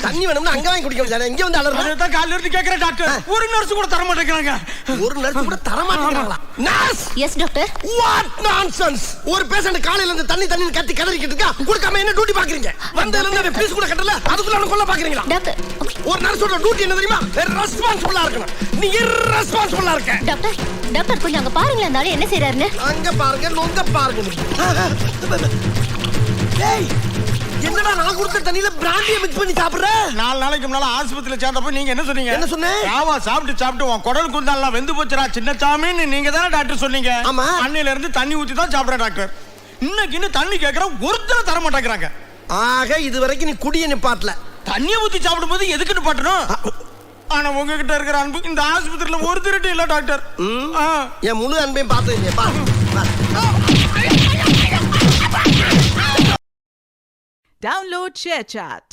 தண்ணி வேணும்னா அங்க வாங்கி குடிக்க முடியாது, இங்க வந்து அலறணும். அதான் காலையில இருந்து கேக்குறேன் டாக்டர். ஒரு நர்ஸ் கூட தர மாட்டேங்கிறாங்க. ஒரு நர்ஸ் கூட தர மாட்டேங்கிறாங்களா? Nurse? Yes doctor. What nonsense! ஒரு பேஷண்ட் காலையில இருந்து தண்ணி தண்ணி கத்தி கதறிக்கிட்டு இருக்கா, கொடுக்காம என்ன டியூட்டி பாக்குறீங்க? வந்ததுல இருந்து பீஸ் கூட கட்டல, அதுக்குள்ள அவன கொல்ல பாக்குறீங்களா? டாக்டர். ஒரு நர்ஸோட டியூட்டி என்ன தெரியுமா? ரெஸ்பான்சிபிளா இருக்கணும். நீ irresponsible-ஆ இருக்க. டாக்டர், டாக்டர் கொஞ்சம் அங்க பாருங்களேன், அந்த ஆளு என்ன செய்யறாருன்னு. அங்க பாருங்க, நொங்க பாருங்க. ஏய், என்னடா நான் கொடுத்த தண்ணியில பிராண்டியை மிக்ஸ் பண்ணி சாப்பிடுற? 4 நாளைக்கு முன்னால ஆஸ்பத்திரியில சேர்ந்தப்ப நீங்க என்ன சொன்னீங்க? என்ன சொன்னேன்? ராவா சாப்பிட்டு உன் குடல் குந்தாலாம் வெந்து போச்சுடா சின்னச்சாமின்னு நீங்க தானே டாக்டர் சொன்னீங்க. ஆமா. அன்னையில இருந்து தண்ணி ஊத்தி தான் சாப்பிடுறேன் டாக்டர். இன்னைக்கு இன்னும் தண்ணி கேட்கற ஒருத்தர தர மாட்டேங்கிறாங்க. ஆக இது வரைக்கும் நீ குடிய நிப்பாட்டல. தண்ணியை ஊத்தி சாப்பிடும்போது எதுக்கு நிப்பாட்டணும்? ஆனா உங்ககிட்ட இருக்கிற அன்பு இந்த ஆஸ்பத்திரியில ஒரு திருட்டு இல்ல டாக்டர். என் முழு அன்பையும் பார்த்து பாரு. Download ShareChat.